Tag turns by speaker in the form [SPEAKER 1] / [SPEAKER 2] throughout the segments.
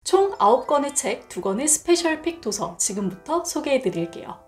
[SPEAKER 1] 총 9권의 책, 2권의 스페셜 픽 도서 지금부터 소개해드릴게요.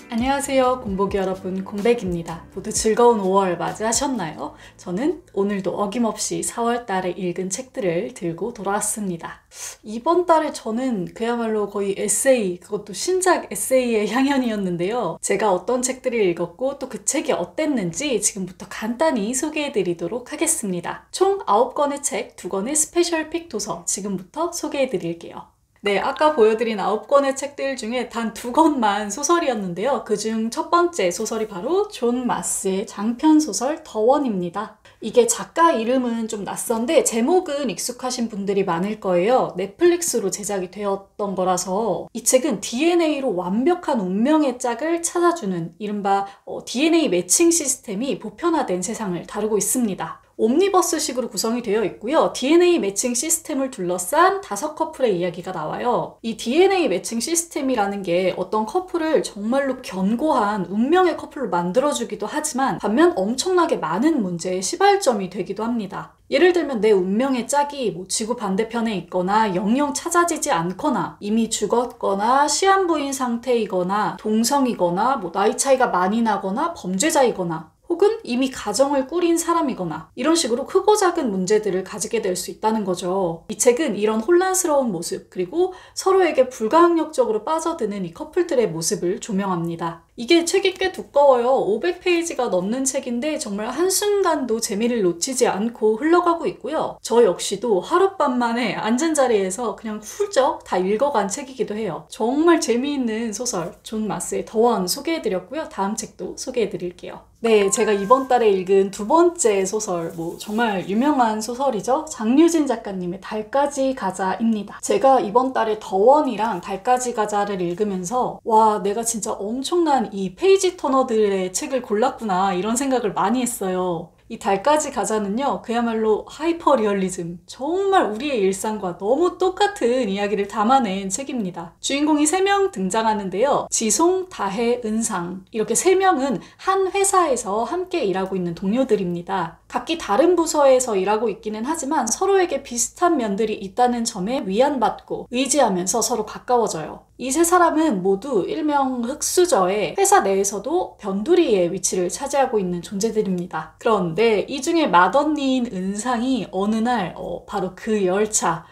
[SPEAKER 1] 안녕하세요, 공복이 여러분, 공백입니다. 모두 즐거운 5월 맞이하셨나요? 저는 오늘도 어김없이 4월달에 읽은 책들을 들고 돌아왔습니다. 이번 달에 저는 그야말로 거의 에세이, 그것도 신작 에세이의 향연이었는데요. 제가 어떤 책들을 읽었고 또 그 책이 어땠는지 지금부터 간단히 소개해드리도록 하겠습니다. 총 9권의 책, 2권의 스페셜 픽 도서 지금부터 소개해드릴게요. 네, 아까 보여드린 9권의 책들 중에 단 2권만 소설이었는데요. 그중 첫 번째 소설이 바로 존 마스의 장편소설 더원입니다. 이게 작가 이름은 좀 낯선데 제목은 익숙하신 분들이 많을 거예요. 넷플릭스로 제작이 되었던 거라서 이 책은 DNA로 완벽한 운명의 짝을 찾아주는 이른바 DNA 매칭 시스템이 보편화된 세상을 다루고 있습니다. 옴니버스식으로 구성이 되어 있고요. DNA 매칭 시스템을 둘러싼 5커플의 이야기가 나와요. 이 DNA 매칭 시스템이라는 게 어떤 커플을 정말로 견고한 운명의 커플로 만들어주기도 하지만 반면 엄청나게 많은 문제의 시발점이 되기도 합니다. 예를 들면 내 운명의 짝이 지구 반대편에 있거나 영영 찾아지지 않거나 이미 죽었거나 시한부인 상태이거나 동성이거나 나이 차이가 많이 나거나 범죄자이거나 혹은 이미 가정을 꾸린 사람이거나 이런 식으로 크고 작은 문제들을 가지게 될 수 있다는 거죠. 이 책은 이런 혼란스러운 모습 그리고 서로에게 불가항력적으로 빠져드는 이 커플들의 모습을 조명합니다. 이게 책이 꽤 두꺼워요. 500페이지가 넘는 책인데 정말 한순간도 재미를 놓치지 않고 흘러가고 있고요. 저 역시도 하룻밤 만에 앉은 자리에서 그냥 훌쩍 다 읽어간 책이기도 해요. 정말 재미있는 소설 존 마스의 더원 소개해드렸고요. 다음 책도 소개해드릴게요. 네, 제가 이번 달에 읽은 2번째 소설, 정말 유명한 소설이죠. 장류진 작가님의 달까지 가자입니다. 제가 이번 달에 더원이랑 달까지 가자를 읽으면서 와, 내가 진짜 엄청난 이 페이지 터너들의 책을 골랐구나 이런 생각을 많이 했어요. 이 달까지 가자는요, 그야말로 하이퍼 리얼리즘, 정말 우리의 일상과 너무 똑같은 이야기를 담아낸 책입니다. 주인공이 3명 등장하는데요. 지송, 다혜, 은상 이렇게 3명은 한 회사에서 함께 일하고 있는 동료들입니다. 각기 다른 부서에서 일하고 있기는 하지만 서로에게 비슷한 면들이 있다는 점에 위안받고 의지하면서 서로 가까워져요. 이 3사람은 모두 일명 흑수저에 회사 내에서도 변두리의 위치를 차지하고 있는 존재들입니다. 그런데 이 중에 맏언니인 은상이 어느 날 바로 그 열차,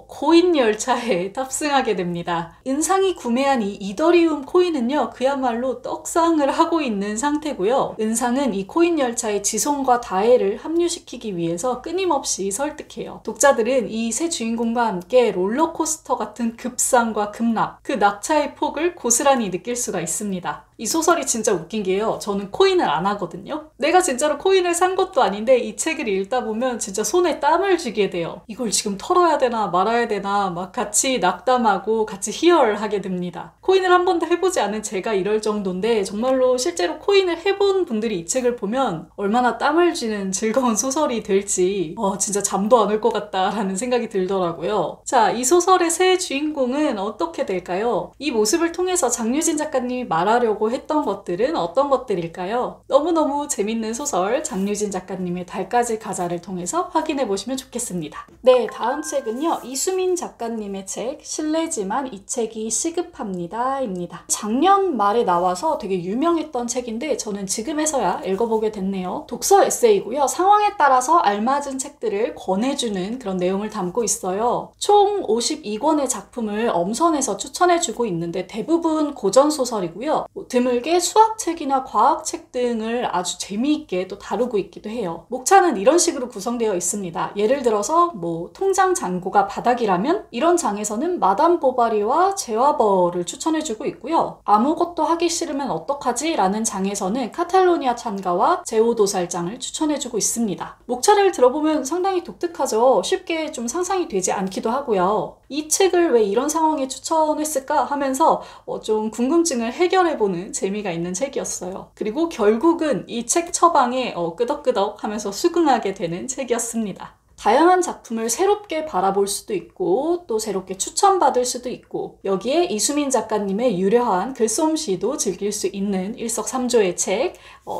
[SPEAKER 1] 코인 열차에 탑승하게 됩니다. 은상이 구매한 이 이더리움 코인은요, 그야말로 떡상을 하고 있는 상태고요. 은상은 이 코인 열차에 지송과 다혜를 합류시키기 위해서 끊임없이 설득해요. 독자들은 이 세 주인공과 함께 롤러코스터 같은 급상과 급락, 그 낙차의 폭을 고스란히 느낄 수가 있습니다. 이 소설이 진짜 웃긴 게요. 저는 코인을 안 하거든요. 내가 진짜로 코인을 산 것도 아닌데 이 책을 읽다 보면 진짜 손에 땀을 쥐게 돼요. 이걸 지금 털어야 되나 말아야 되나 막 같이 낙담하고 같이 희열하게 됩니다. 코인을 한 번도 해보지 않은 제가 이럴 정도인데 정말로 실제로 코인을 해본 분들이 이 책을 보면 얼마나 땀을 쥐는 즐거운 소설이 될지 진짜 잠도 안 올 것 같다라는 생각이 들더라고요. 자, 이 소설의 세 주인공은 어떻게 될까요? 이 모습을 통해서 장류진 작가님이 말하려고 했던 것들은 어떤 것들일까요? 너무너무 재밌는 소설 장류진 작가님의 달까지 가자를 통해서 확인해 보시면 좋겠습니다. 네, 다음 책은요, 이수민 작가님의 책 실례지만 이 책이 시급합니다 입니다. 작년 말에 나와서 되게 유명했던 책인데 저는 지금에서야 읽어보게 됐네요. 독서 에세이고요. 상황에 따라서 알맞은 책들을 권해주는 그런 내용을 담고 있어요. 총 52권의 작품을 엄선해서 추천해주고 있는데 대부분 고전소설이고요. 드물게 수학책이나 과학책 등을 아주 재미있게 또 다루고 있기도 해요. 목차는 이런 식으로 구성되어 있습니다. 예를 들어서 통장 잔고가 바닥이라면 이런 장에서는 마담 보바리와 제와버를 추천해주고 있고요. 아무것도 하기 싫으면 어떡하지? 라는 장에서는 카탈로니아 찬가와 제오도살장을 추천해주고 있습니다. 목차를 들어보면 상당히 독특하죠. 쉽게 좀 상상이 되지 않기도 하고요. 이 책을 왜 이런 상황에 추천했을까 하면서 좀 궁금증을 해결해보는 재미가 있는 책이었어요. 그리고 결국은 이 책 처방에 끄덕끄덕 하면서 수긍하게 되는 책이었습니다. 다양한 작품을 새롭게 바라볼 수도 있고 또 새롭게 추천받을 수도 있고 여기에 이수민 작가님의 유려한 글솜씨도 즐길 수 있는 일석삼조의 책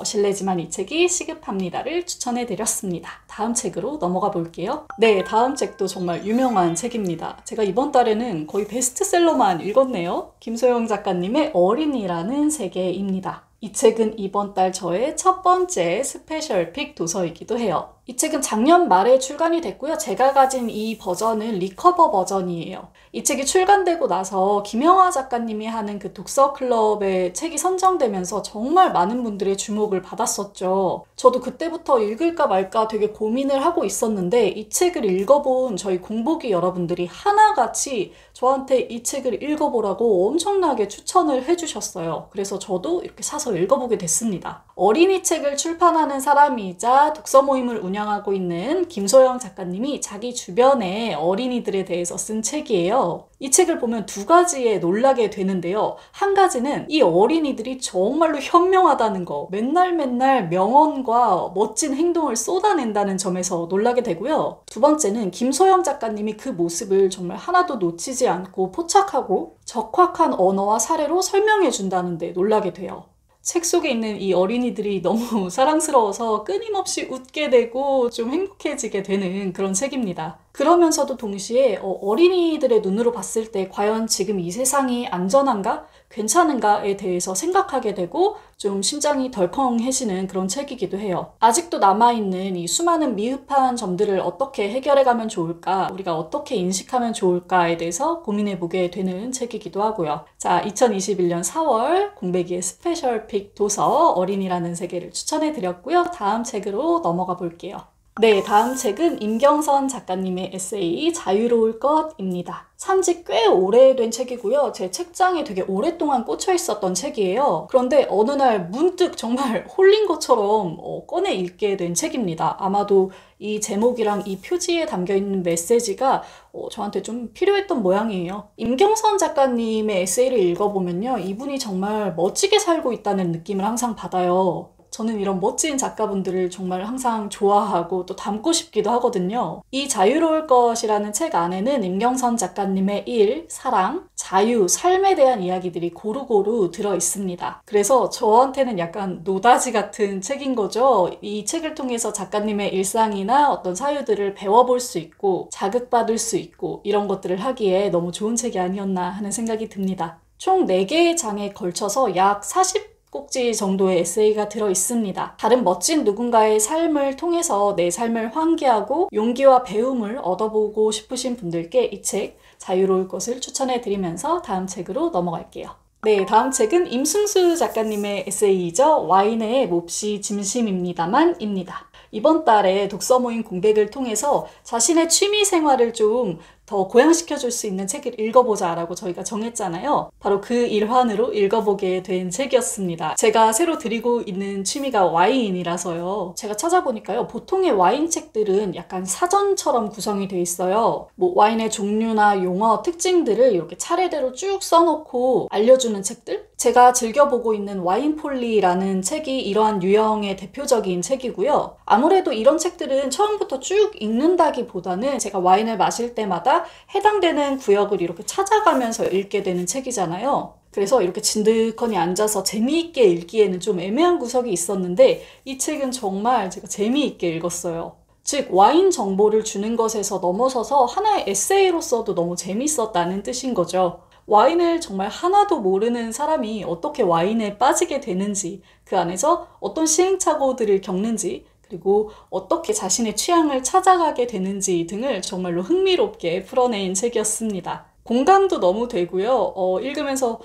[SPEAKER 1] 실례지만 이 책이 시급합니다를 추천해드렸습니다. 다음 책으로 넘어가 볼게요. 네, 다음 책도 정말 유명한 책입니다. 제가 이번 달에는 거의 베스트셀러만 읽었네요. 김소영 작가님의 어린이라는 세계입니다. 이 책은 이번 달 저의 첫 번째 스페셜픽 도서이기도 해요. 이 책은 작년 말에 출간이 됐고요. 제가 가진 이 버전은 리커버 버전이에요. 이 책이 출간되고 나서 김영하 작가님이 하는 그 독서클럽에 책이 선정되면서 정말 많은 분들의 주목을 받았었죠. 저도 그때부터 읽을까 말까 되게 고민을 하고 있었는데 이 책을 읽어본 저희 공보기 여러분들이 하나같이 저한테 이 책을 읽어보라고 엄청나게 추천을 해주셨어요. 그래서 저도 이렇게 사서 읽어보게 됐습니다. 어린이 책을 출판하는 사람이자 독서 모임을 운영하고 있는 김소영 작가님이 자기 주변의 어린이들에 대해서 쓴 책이에요. 이 책을 보면 두 가지에 놀라게 되는데요. 한 가지는 이 어린이들이 정말로 현명하다는 거, 맨날 명언과 멋진 행동을 쏟아낸다는 점에서 놀라게 되고요. 두 번째는 김소영 작가님이 그 모습을 정말 하나도 놓치지 않고 포착하고 적확한 언어와 사례로 설명해 준다는데 놀라게 돼요. 책 속에 있는 이 어린이들이 너무 사랑스러워서 끊임없이 웃게 되고 좀 행복해지게 되는 그런 책입니다. 그러면서도 동시에 어린이들의 눈으로 봤을 때 과연 지금 이 세상이 안전한가? 괜찮은가에 대해서 생각하게 되고 좀 심장이 덜컹해지는 그런 책이기도 해요. 아직도 남아있는 이 수많은 미흡한 점들을 어떻게 해결해가면 좋을까? 우리가 어떻게 인식하면 좋을까에 대해서 고민해보게 되는 책이기도 하고요. 자, 2021년 4월 공백이의 스페셜픽 도서 어린이라는 세계를 추천해드렸고요. 다음 책으로 넘어가 볼게요. 네, 다음 책은 임경선 작가님의 에세이 자유로울 것입니다. 산지 꽤 오래된 책이고요. 제 책장에 되게 오랫동안 꽂혀 있었던 책이에요. 그런데 어느 날 문득 정말 홀린 것처럼 꺼내 읽게 된 책입니다. 아마도 이 제목이랑 이 표지에 담겨있는 메시지가 저한테 좀 필요했던 모양이에요. 임경선 작가님의 에세이를 읽어보면요. 이분이 정말 멋지게 살고 있다는 느낌을 항상 받아요. 저는 이런 멋진 작가분들을 정말 항상 좋아하고 또 닮고 싶기도 하거든요. 이 자유로울 것이라는 책 안에는 임경선 작가님의 일, 사랑, 자유, 삶에 대한 이야기들이 고루고루 들어 있습니다. 그래서 저한테는 약간 노다지 같은 책인 거죠. 이 책을 통해서 작가님의 일상이나 어떤 사유들을 배워볼 수 있고 자극받을 수 있고 이런 것들을 하기에 너무 좋은 책이 아니었나 하는 생각이 듭니다. 총 4개의 장에 걸쳐서 약 40꼭지 정도의 에세이가 들어 있습니다. 다른 멋진 누군가의 삶을 통해서 내 삶을 환기하고 용기와 배움을 얻어보고 싶으신 분들께 이 책 자유로울 것을 추천해 드리면서 다음 책으로 넘어갈게요. 네, 다음 책은 임승수 작가님의 에세이이죠. 와인의 몹시 짐심입니다만입니다. 이번 달에 독서 모임 공백을 통해서 자신의 취미 생활을 좀 더 고양시켜줄 수 있는 책을 읽어보자 라고 저희가 정했잖아요. 바로 그 일환으로 읽어보게 된 책이었습니다. 제가 새로 들이고 있는 취미가 와인이라서요. 제가 찾아보니까요. 보통의 와인 책들은 약간 사전처럼 구성이 돼 있어요. 뭐 와인의 종류나 용어, 특징들을 이렇게 차례대로 쭉 써놓고 알려주는 책들? 제가 즐겨보고 있는 와인폴리라는 책이 이러한 유형의 대표적인 책이고요. 아무래도 이런 책들은 처음부터 쭉 읽는다기보다는 제가 와인을 마실 때마다 해당되는 구역을 이렇게 찾아가면서 읽게 되는 책이잖아요. 그래서 이렇게 진득하니 앉아서 재미있게 읽기에는 좀 애매한 구석이 있었는데 이 책은 정말 제가 재미있게 읽었어요. 즉 와인 정보를 주는 것에서 넘어서서 하나의 에세이로서도 너무 재밌었다는 뜻인 거죠. 와인을 정말 하나도 모르는 사람이 어떻게 와인에 빠지게 되는지, 그 안에서 어떤 시행착오들을 겪는지, 그리고 어떻게 자신의 취향을 찾아가게 되는지 등을 정말로 흥미롭게 풀어낸 책이었습니다. 공감도 너무 되고요. 읽으면서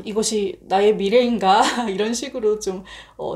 [SPEAKER 1] 이것이 나의 미래인가 이런 식으로 좀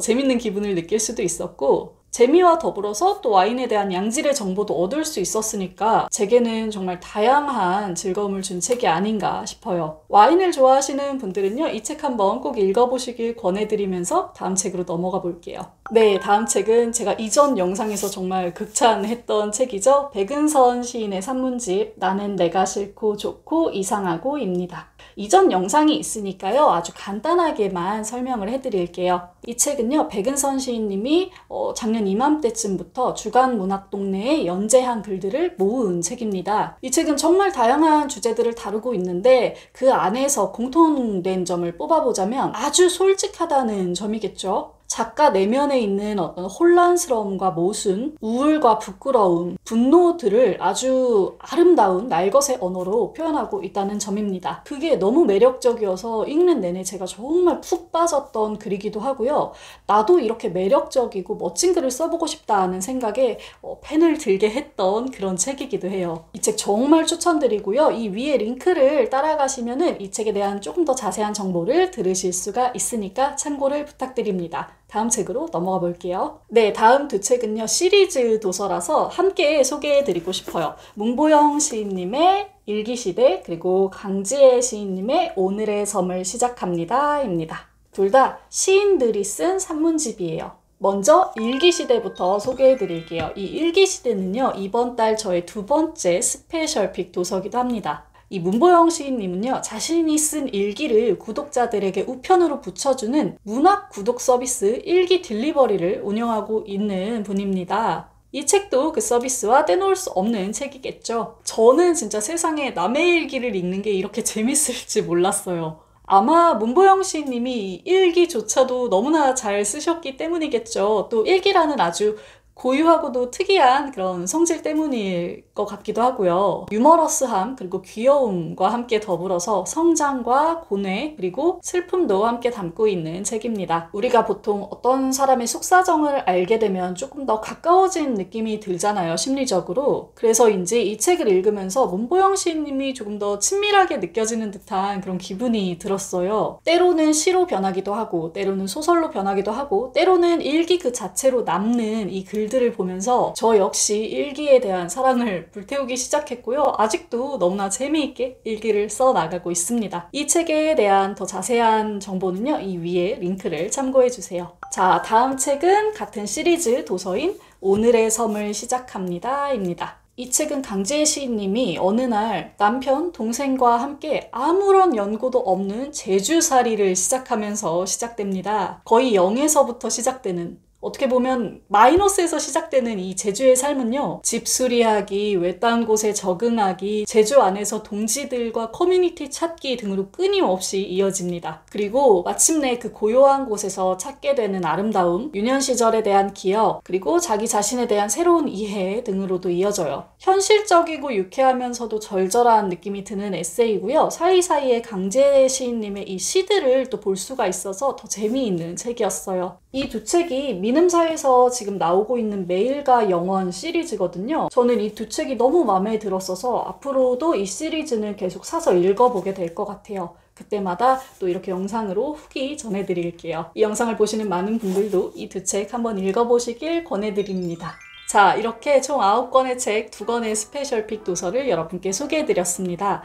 [SPEAKER 1] 재밌는 기분을 느낄 수도 있었고 재미와 더불어서 또 와인에 대한 양질의 정보도 얻을 수 있었으니까 제게는 정말 다양한 즐거움을 준 책이 아닌가 싶어요. 와인을 좋아하시는 분들은요. 이 책 한번 꼭 읽어보시길 권해드리면서 다음 책으로 넘어가 볼게요. 네, 다음 책은 제가 이전 영상에서 정말 극찬했던 책이죠. 백은선 시인의 산문집 나는 내가 싫고 좋고 이상하고입니다. 이전 영상이 있으니까요. 아주 간단하게만 설명을 해드릴게요. 이 책은요. 백은선 시인님이 작년 이맘때쯤부터 주간 문학동네에 연재한 글들을 모은 책입니다. 이 책은 정말 다양한 주제들을 다루고 있는데 그 안에서 공통된 점을 뽑아보자면 아주 솔직하다는 점이겠죠. 작가 내면에 있는 어떤 혼란스러움과 모순, 우울과 부끄러움, 분노들을 아주 아름다운 날것의 언어로 표현하고 있다는 점입니다. 그게 너무 매력적이어서 읽는 내내 제가 정말 푹 빠졌던 글이기도 하고요. 나도 이렇게 매력적이고 멋진 글을 써보고 싶다는 생각에 펜을 들게 했던 그런 책이기도 해요. 이 책 정말 추천드리고요. 이 위에 링크를 따라가시면은 이 책에 대한 조금 더 자세한 정보를 들으실 수가 있으니까 참고를 부탁드립니다. 다음 책으로 넘어가 볼게요. 네, 다음 두 책은요. 시리즈 도서라서 함께 소개해드리고 싶어요. 문보영 시인님의 일기시대 그리고 강지혜 시인님의 오늘의 섬을 시작합니다 입니다. 둘 다 시인들이 쓴 산문집이에요. 먼저 일기시대부터 소개해드릴게요. 이 일기시대는요. 이번 달 저의 두 번째 스페셜픽 도서기도 합니다. 이 문보영 시인님은요. 자신이 쓴 일기를 구독자들에게 우편으로 붙여주는 문학 구독 서비스 일기 딜리버리를 운영하고 있는 분입니다. 이 책도 그 서비스와 떼놓을 수 없는 책이겠죠. 저는 진짜 세상에 남의 일기를 읽는 게 이렇게 재밌을지 몰랐어요. 아마 문보영 시인님이 이 일기조차도 너무나 잘 쓰셨기 때문이겠죠. 또 일기라는 아주 고유하고도 특이한 그런 성질 때문일 것 같기도 하고요. 유머러스함 그리고 귀여움과 함께 더불어서 성장과 고뇌 그리고 슬픔도 함께 담고 있는 책입니다. 우리가 보통 어떤 사람의 속사정을 알게 되면 조금 더 가까워진 느낌이 들잖아요. 심리적으로. 그래서인지 이 책을 읽으면서 문보영 시인님이 조금 더 친밀하게 느껴지는 듯한 그런 기분이 들었어요. 때로는 시로 변하기도 하고 때로는 소설로 변하기도 하고 때로는 일기 그 자체로 남는 이 글들을 보면서 저 역시 일기에 대한 사랑을 불태우기 시작했고요. 아직도 너무나 재미있게 일기를 써나가고 있습니다. 이 책에 대한 더 자세한 정보는요. 이 위에 링크를 참고해주세요. 자, 다음 책은 같은 시리즈 도서인 오늘의 섬을 시작합니다 입니다. 이 책은 강지혜 시인님이 어느 날 남편, 동생과 함께 아무런 연고도 없는 제주살이를 시작하면서 시작됩니다. 거의 0에서부터 시작되는 어떻게 보면 마이너스에서 시작되는 이 제주의 삶은요. 집수리하기, 외딴 곳에 적응하기, 제주 안에서 동지들과 커뮤니티 찾기 등으로 끊임없이 이어집니다. 그리고 마침내 그 고요한 곳에서 찾게 되는 아름다움, 유년 시절에 대한 기억, 그리고 자기 자신에 대한 새로운 이해 등으로도 이어져요. 현실적이고 유쾌하면서도 절절한 느낌이 드는 에세이고요. 사이사이에 강지혜 시인님의 이 시들을 또 볼 수가 있어서 더 재미있는 책이었어요. 이 두 책이 미음사에서 지금 나오고 있는 매일과 영원 시리즈거든요. 저는 이 두 책이 너무 마음에 들었어서 앞으로도 이 시리즈는 계속 사서 읽어보게 될 것 같아요. 그때마다 또 이렇게 영상으로 후기 전해드릴게요. 이 영상을 보시는 많은 분들도 이 두 책 한번 읽어보시길 권해드립니다. 자, 이렇게 총 9권의 책, 2권의 스페셜픽 도서를 여러분께 소개해드렸습니다.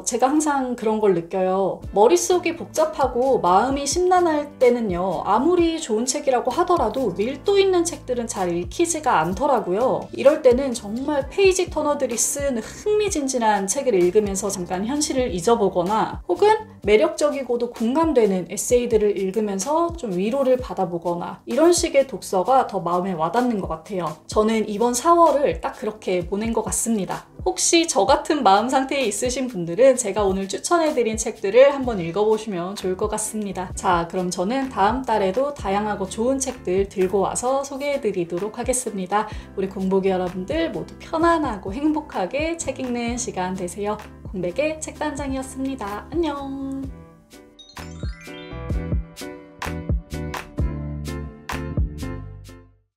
[SPEAKER 1] 제가 항상 그런 걸 느껴요. 머릿속이 복잡하고 마음이 심란할 때는요. 아무리 좋은 책이라고 하더라도 밀도 있는 책들은 잘 읽히지가 않더라고요. 이럴 때는 정말 페이지 터너들이 쓴 흥미진진한 책을 읽으면서 잠깐 현실을 잊어보거나 혹은 매력적이고도 공감되는 에세이들을 읽으면서 좀 위로를 받아보거나 이런 식의 독서가 더 마음에 와닿는 것 같아요. 저는 이번 4월을 딱 그렇게 보낸 것 같습니다. 혹시 저 같은 마음 상태에 있으신 분들은 제가 오늘 추천해드린 책들을 한번 읽어보시면 좋을 것 같습니다. 자, 그럼 저는 다음 달에도 다양하고 좋은 책들 들고 와서 소개해드리도록 하겠습니다. 우리 공복이 여러분들 모두 편안하고 행복하게 책 읽는 시간 되세요. 공백의 책단장이었습니다. 안녕!